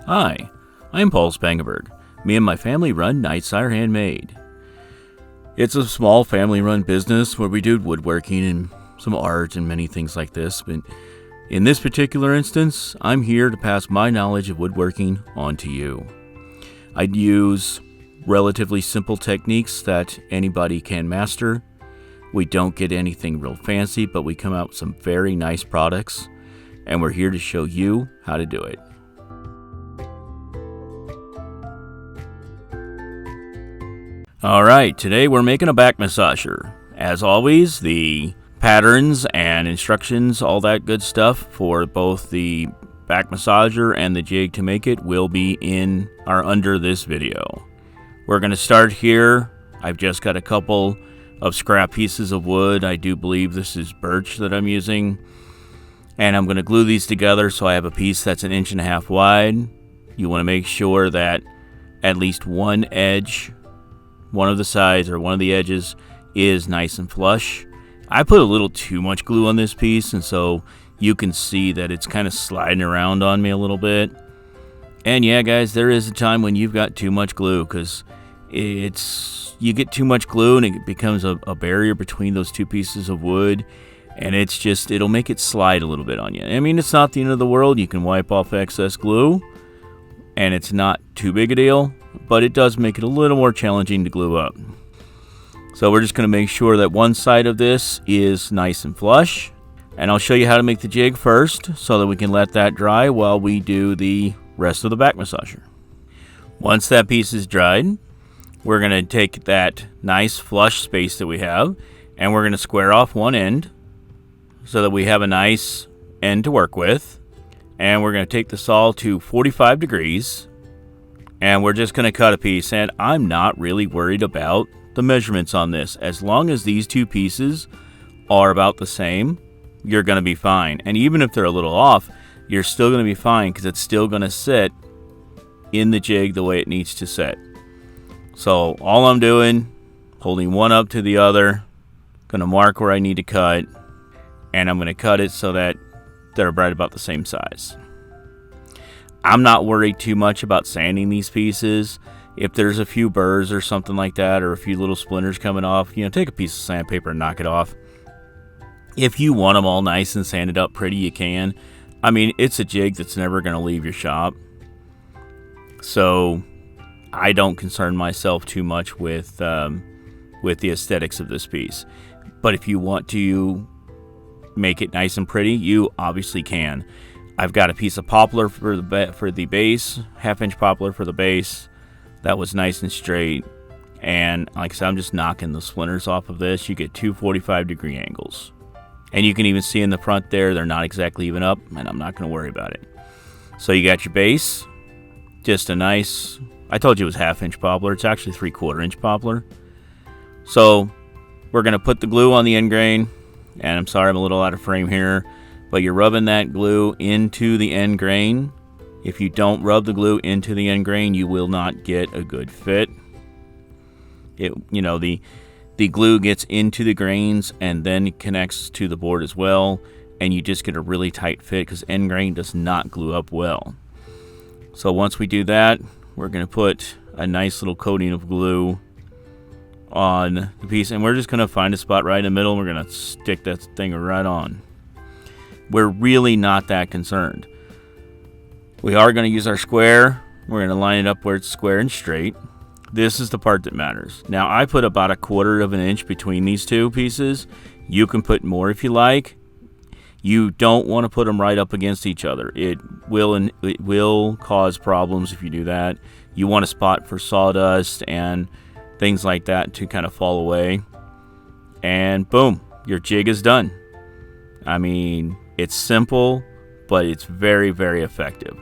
Hi, I'm Paul Spangenberg. Me and my family run Nightcire Handmade. It's a small family-run business where we do woodworking and some art and many things like this, but in this particular instance, I'm here to pass my knowledge of woodworking on to you. I use relatively simple techniques that anybody can master. We don't get anything real fancy, but we come out with some very nice products, and we're here to show you how to do it. Alright, today we're making a back massager. As always, the patterns and instructions, all that good stuff for both the back massager and the jig to make it will be in or under this video. We're going to start here. I've just got a couple of scrap pieces of wood. I do believe this is birch that I'm using. And I'm going to glue these together so I have a piece that's 1.5 inches wide. You want to make sure that at least one edge, one of the sides or one of the edges is nice and flush. I put a little too much glue on this piece, and so you can see that it's kind of sliding around on me a little bit. And yeah, guys, there is a time when you've got too much glue, because you get too much glue and it becomes a barrier between those two pieces of wood, and it'll make it slide a little bit on you. I mean, it's not the end of the world. You can wipe off excess glue, and it's not too big a deal, but it does make it a little more challenging to glue up. So we're just going to make sure that one side of this is nice and flush, and I'll show you how to make the jig first so that we can let that dry while we do the rest of the back massager. Once that piece is dried, we're going to take that nice flush space that we have, and we're going to square off one end so that we have a nice end to work with. And we're going to take the saw to 45 degrees, and we're just going to cut a piece. And I'm not really worried about the measurements on this. As long as these two pieces are about the same, you're going to be fine. And even if they're a little off, you're still going to be fine, because it's still going to sit in the jig the way it needs to sit. So all I'm doing, holding one up to the other, going to mark where I need to cut, and I'm going to cut it so that they're right about the same size. I'm not worried too much about sanding these pieces. If there's a few burrs or something like that, or a few little splinters coming off, take a piece of sandpaper and knock it off. If you want them all nice and sanded up pretty, you can. I mean, it's a jig that's never going to leave your shop, so I don't concern myself too much with the aesthetics of this piece. But if you want to make it nice and pretty, you obviously can. I've got a piece of poplar for the base, 1/2 inch poplar for the base. That was nice and straight. And like I said, I'm just knocking the splinters off of this. You get two 45-degree angles. And you can even see in the front there, they're not exactly even up, and I'm not going to worry about it. So you got your base, just a nice, I told you it was 1/2 inch poplar. It's actually 3/4 inch poplar. So we're going to put the glue on the end grain. And I'm sorry I'm a little out of frame here, but you're rubbing that glue into the end grain. If you don't rub the glue into the end grain, you will not get a good fit. The glue gets into the grains and then connects to the board as well, and you just get a really tight fit, because end grain does not glue up well. So once we do that, we're going to put a nice little coating of glue on the piece, and we're just going to find a spot right in the middle, and we're going to stick that thing right on. We're really not that concerned. We are going to use our square. We're going to line it up where it's square and straight. This is the part that matters. Now, I put about 1/4 inch between these two pieces. You can put more if you like. You don't want to put them right up against each other. It will cause problems if you do that. You want a spot for sawdust and things like that to kind of fall away, and boom, your jig is done. I mean, it's simple, but it's very, very effective.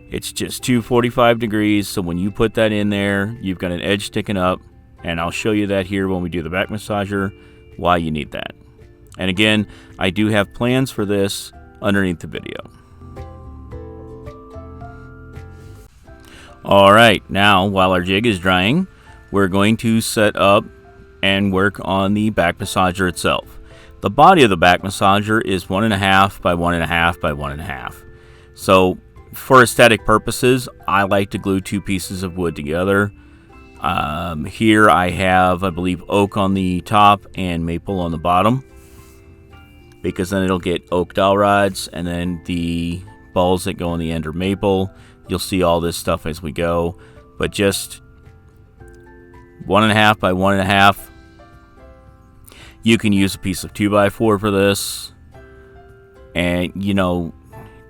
It's just 245 degrees, so when you put that in there, you've got an edge sticking up, and I'll show you that here when we do the back massager, why you need that. And again, I do have plans for this underneath the video. Alright, now while our jig is drying, we're going to set up and work on the back massager itself. The body of the back massager is 1.5 by 1.5 by 1.5. So for aesthetic purposes, I like to glue two pieces of wood together. Here I have, I believe, oak on the top and maple on the bottom, because then it'll get oak dowel rods, and then the balls that go on the end are maple. You'll see all this stuff as we go, but just 1.5 by 1.5. You can use a piece of 2x4 for this, and you know,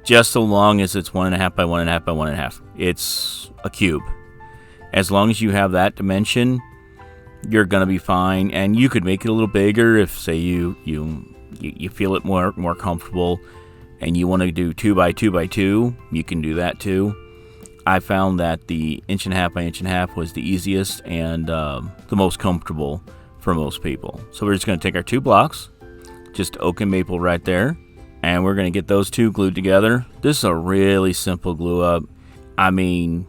just so long as it's 1.5 by 1.5 by 1.5. It's a cube. As long as you have that dimension, you're gonna be fine. And you could make it a little bigger if, say, you feel it more comfortable, and you want to do 2 by 2 by 2. You can do that too. I found that the 1.5 by 1.5 was the easiest and the most comfortable for most people. So we're just gonna take our 2 blocks, just oak and maple right there, and we're gonna get those two glued together. This is a really simple glue up. I mean,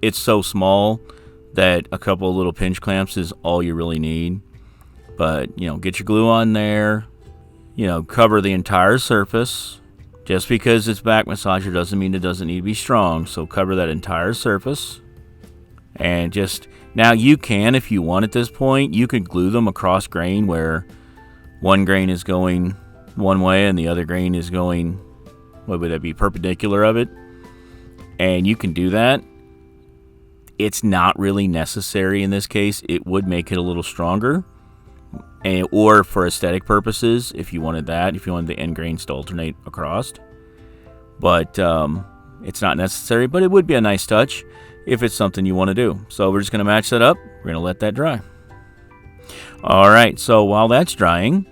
it's so small that a couple of little pinch clamps is all you really need. But, you know, get your glue on there, you know, cover the entire surface. Just because it's back massager doesn't mean it doesn't need to be strong. So cover that entire surface. And just, now you can, if you want at this point, you could glue them across grain where one grain is going one way and the other grain is going, what would that be, perpendicular of it. And you can do that. It's not really necessary in this case. It would make it a little stronger, or for aesthetic purposes, if you wanted that, if you wanted the end grains to alternate across. But it's not necessary, but it would be a nice touch if it's something you want to do. So we're just going to match that up. We're going to let that dry. All right, so while that's drying,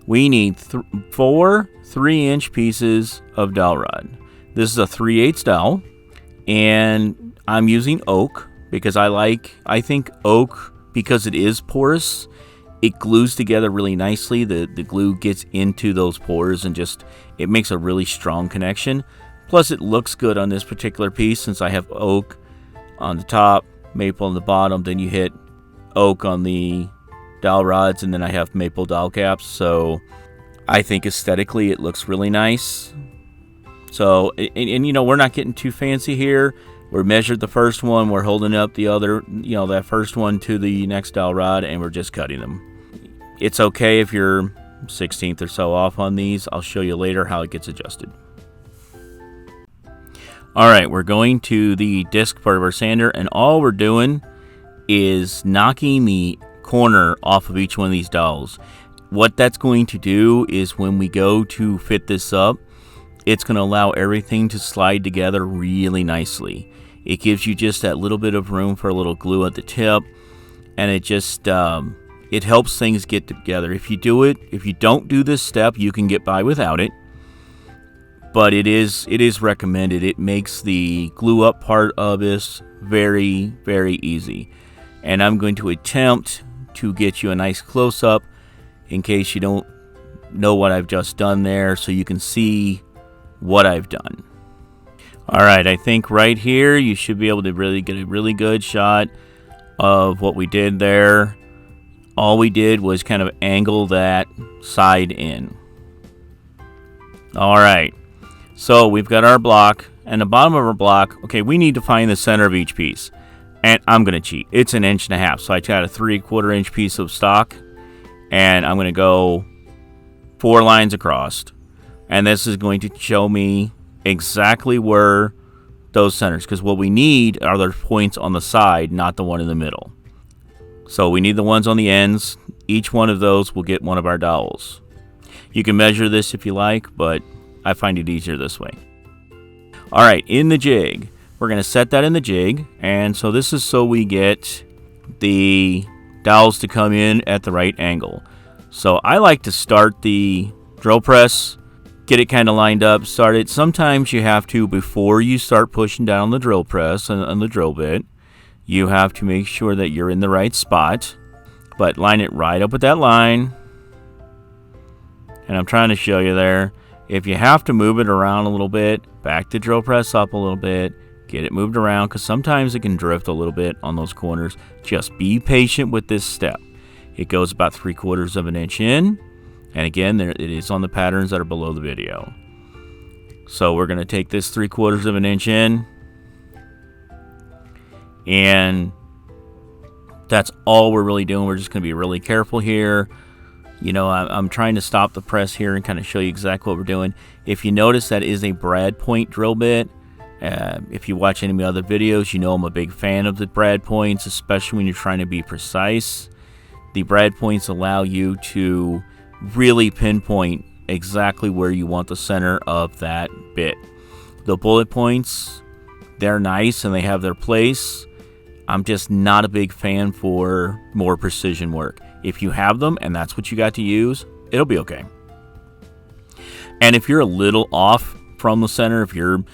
we need 4 3-inch pieces of dowel rod. This is a 3/8 dowel, and I'm using oak because I think oak, because it is porous, it glues together really nicely. The glue gets into those pores and just, it makes a really strong connection. Plus it looks good on this particular piece since I have oak on the top, maple on the bottom, then you hit oak on the dowel rods, and then I have maple dowel caps. So I think aesthetically it looks really nice. So, and you know, we're not getting too fancy here. We're measured the first one, we're holding up the other, you know, that first one to the next dowel rod, and we're just cutting them. It's okay if you're 1/16 or so off on these. I'll show you later how it gets adjusted. All right, we're going to the disc part of our sander, and all we're doing is knocking the corner off of each one of these dowels. What that's going to do is when we go to fit this up, it's going to allow everything to slide together really nicely. It gives you just that little bit of room for a little glue at the tip, and it just it helps things get together. If you don't do this step, you can get by without it, but it is recommended. It makes the glue up part of this very, very easy. And I'm going to attempt to get you a nice close up in case you don't know what I've just done there, so you can see what I've done. Alright, I think right here you should be able to really get a really good shot of what we did there. All we did was kind of angle that side in. Alright, so we've got our block, and the bottom of our block, okay, we need to find the center of each piece. And I'm going to cheat. It's 1.5 inches. So I got a 3/4 inch piece of stock, and I'm going to go 4 lines across. And this is going to show me exactly where those centers, because what we need are the points on the side, not the one in the middle. So we need the ones on the ends. Each one of those will get one of our dowels. You can measure this if you like, but I find it easier this way. Alright, in the jig, we're going to set that in the jig, and so this is so we get the dowels to come in at the right angle. So I like to start the drill press, get it kind of lined up, start it. Sometimes you have to, before you start pushing down the drill press and the drill bit, you have to make sure that you're in the right spot, but line it right up with that line. And I'm trying to show you there. If you have to move it around a little bit, back the drill press up a little bit, get it moved around, because sometimes it can drift a little bit on those corners. Just be patient with this step. It goes about 3/4 of an inch in. And again, there it is on the patterns that are below the video. So we're going to take this 3/4 of an inch in, and that's all we're really doing. We're just going to be really careful here. You know, I'm trying to stop the press here and kind of show you exactly what we're doing. If you notice, that is a brad point drill bit. If you watch any of my other videos, you know I'm a big fan of the brad points, especially when you're trying to be precise. The brad points allow you to really pinpoint exactly where you want the center of that bit. The bullet points, they're nice and they have their place. I'm just not a big fan for more precision work. If you have them and that's what you got to use, it'll be okay. And if you're a little off from the center, if you're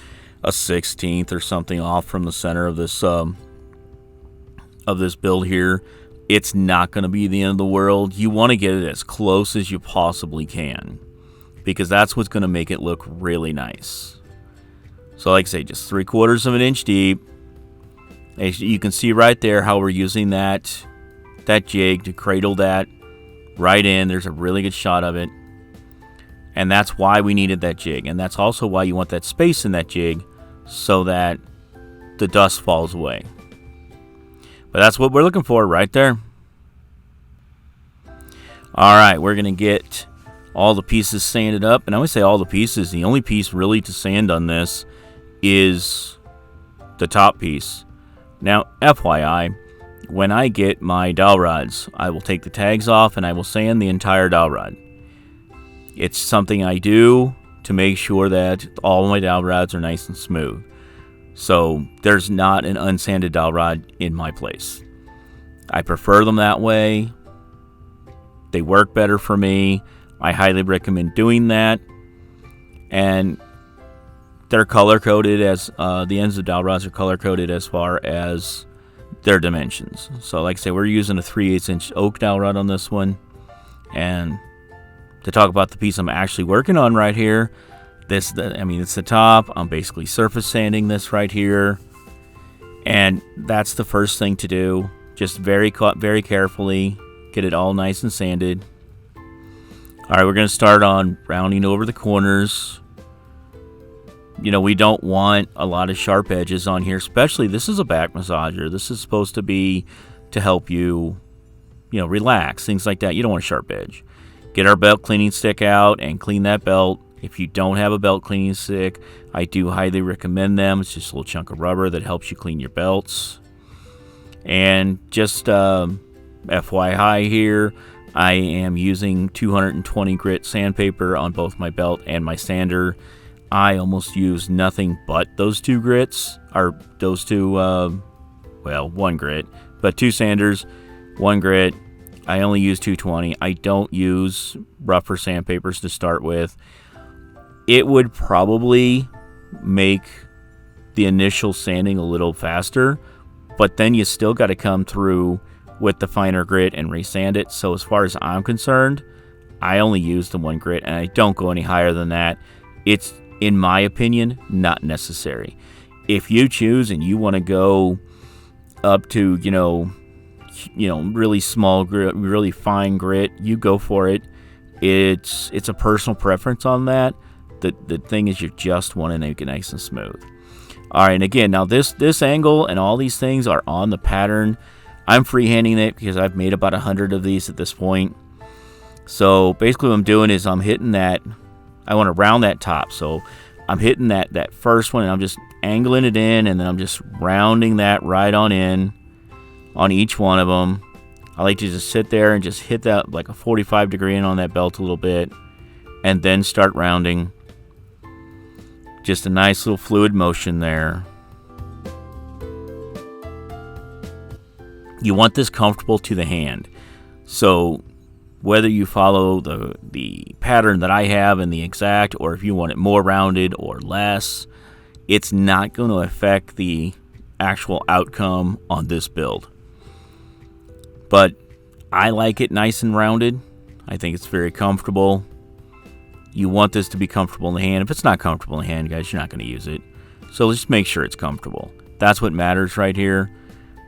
a 1/16 or something off from the center of this build here, it's not going to be the end of the world. You want to get it as close as you possibly can, because that's what's going to make it look really nice. So like I say, just 3/4 of an inch deep. As you can see right there how we're using that jig to cradle that right in. There's a really good shot of it. And that's why we needed that jig. And that's also why you want that space in that jig, so that the dust falls away. But that's what we're looking for right there. Alright, we're going to get all the pieces sanded up. And I always say all the pieces. The only piece really to sand on this is the top piece. Now, FYI, when I get my dowel rods, I will take the tags off and I will sand the entire dowel rod. It's something I do to make sure that all my dowel rods are nice and smooth. So there's not an unsanded dowel rod in my place. I prefer them that way. They work better for me. I highly recommend doing that. And they're color coded, as the ends of dowel rods are color coded as far as their dimensions. So like I say, we're using a 3/8 inch oak dowel rod on this one. And to talk about the piece I'm actually working on right here, it's the top. I'm basically surface sanding this right here, and that's the first thing to do. Just very carefully get it all nice and sanded. All right, we're going to start on rounding over the corners. You know, we don't want a lot of sharp edges on here, especially this is a back massager. This is supposed to be to help you, relax, things like that. You don't want a sharp edge. Get our belt cleaning stick out and clean that belt. If you don't have a belt cleaning stick, I do highly recommend them. It's just a little chunk of rubber that helps you clean your belts. And just FYI here, I am using 220 grit sandpaper on both my belt and my sander. I almost use nothing but those two grits, or those two, one grit, but two sanders, one grit. I only use 220. I don't use rougher sandpapers to start with. It would probably make the initial sanding a little faster, but then you still got to come through with the finer grit and resand it. So as far as I'm concerned, I only use the one grit, and I don't go any higher than that. It's, in my opinion, not necessary. If you choose and you want to go up to, really small grit, really fine grit, you go for it. It's a personal preference on that. The thing is, you just want to make it nice and smooth. All right, and again, now this angle and all these things are on the pattern. I'm freehanding it because I've made about 100 of these at this point. So basically what I'm doing is I'm hitting that, I want to round that top. So I'm hitting that first one, and I'm just angling it in, and then I'm just rounding that right on in on each one of them. I like to just sit there and just hit that like a 45 degree in on that belt a little bit, and then start rounding. Just a nice little fluid motion there. You want this comfortable to the hand. So whether you follow the pattern that I have in the exact, or if you want it more rounded or less, it's not going to affect the actual outcome on this build. But I like it nice and rounded. I think it's very comfortable. You want this to be comfortable in the hand. If it's not comfortable in the hand, guys, you're not going to use it. So just make sure it's comfortable. That's what matters right here.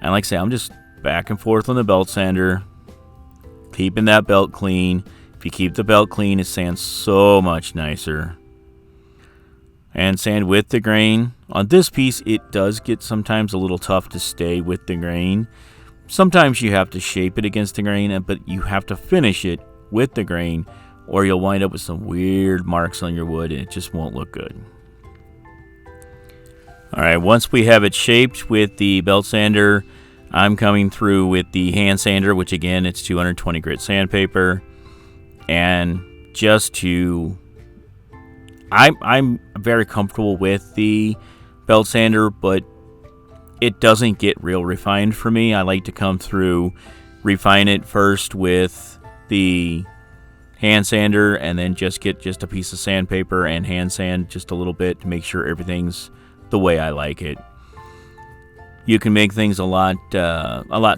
And like I say, I'm just back and forth on the belt sander, keeping that belt clean. If you keep the belt clean, it sands so much nicer. hand sand with the grain. On this piece, it does get sometimes a little tough to stay with the grain. Sometimes you have to shape it against the grain, but you have to finish it with the grain, or you'll wind up with some weird marks on your wood and it just won't look good. Alright, once we have it shaped with the belt sander, I'm coming through with the hand sander, which again, it's 220 grit sandpaper. And just to... I'm very comfortable with the belt sander, but it doesn't get real refined for me. I like to come through, refine it first with the hand sander, and then just get just a piece of sandpaper and hand sand just a little bit to make sure everything's the way I like it. You can make things a lot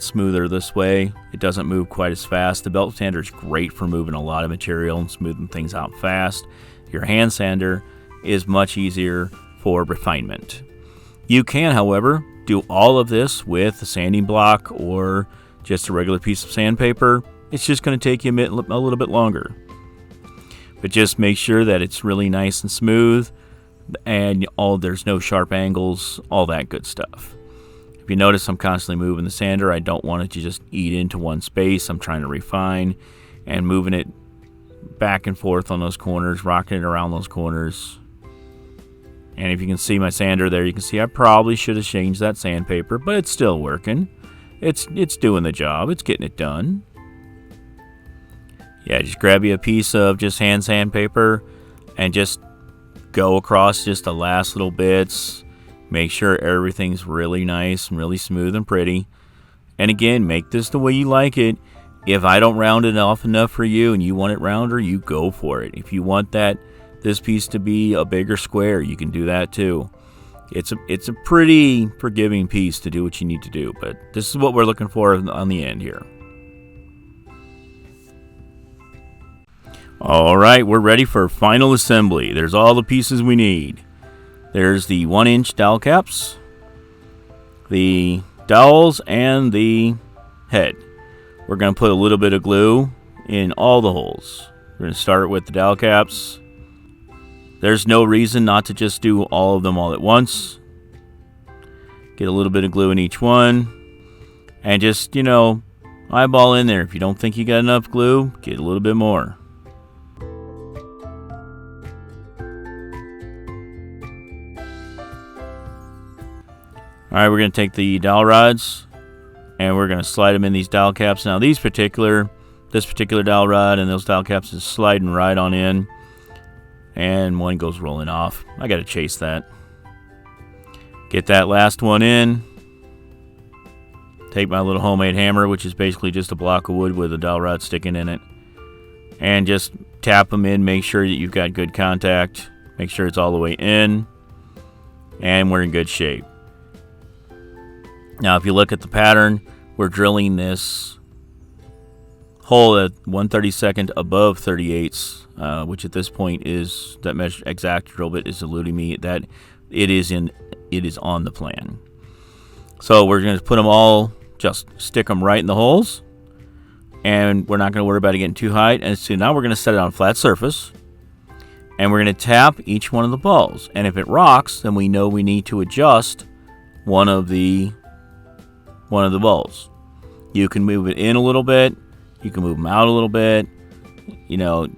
smoother this way. It doesn't move quite as fast. The belt sander is great for moving a lot of material and smoothing things out fast. Your hand sander is much easier for refinement. You can, however, do all of this with a sanding block or just a regular piece of sandpaper. It's just going to take you a little bit longer. But just make sure that it's really nice and smooth and there's no sharp angles, all that good stuff. If you notice, I'm constantly moving the sander. I don't want it to just eat into one space. I'm trying to refine and moving it back and forth on those corners, rocking it around those corners. And if you can see my sander there, you can see I probably should have changed that sandpaper, but it's still working. It's doing the job. It's getting it done. Yeah, just grab you a piece of just hand sandpaper and just go across just the last little bits. Make sure everything's really nice and really smooth and pretty. And again, make this the way you like it. If I don't round it off enough for you and you want it rounder, you go for it. If you want this piece to be a bigger square, you can do that too. It's a pretty forgiving piece to do what you need to do, but this is what we're looking for on the end here. Alright, we're ready for final assembly. There's all the pieces we need. There's the 1-inch dowel caps, the dowels, and the head. We're going to put a little bit of glue in all the holes. We're going to start with the dowel caps. There's no reason not to just do all of them all at once. Get a little bit of glue in each one. And just, eyeball in there. If you don't think you got enough glue, get a little bit more. Alright, we're going to take the dowel rods and we're going to slide them in these dowel caps. Now this particular dowel rod and those dowel caps is sliding right on in, and one goes rolling off. I got to chase that. Get that last one in. Take my little homemade hammer, which is basically just a block of wood with a dowel rod sticking in it, and just tap them in. Make sure that you've got good contact. Make sure it's all the way in, and we're in good shape. Now, if you look at the pattern, we're drilling this hole at 1/32 above 38ths, which at this point is that measure exact drill bit is eluding me that it is on the plan. So we're going to put them all, just stick them right in the holes, and we're not going to worry about it getting too high. And so now we're going to set it on a flat surface, and we're going to tap each one of the balls. And if it rocks, then we know we need to adjust one of the balls. You can move it in a little bit. You can move them out a little bit.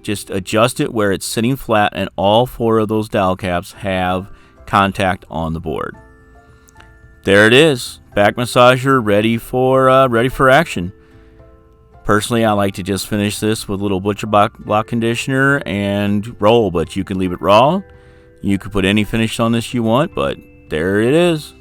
Just adjust it where it's sitting flat and all 4 of those dowel caps have contact on the board. There it is. Back massager ready for action. Personally, I like to just finish this with a little butcher block conditioner and roll, but you can leave it raw. You can put any finish on this you want, but there it is.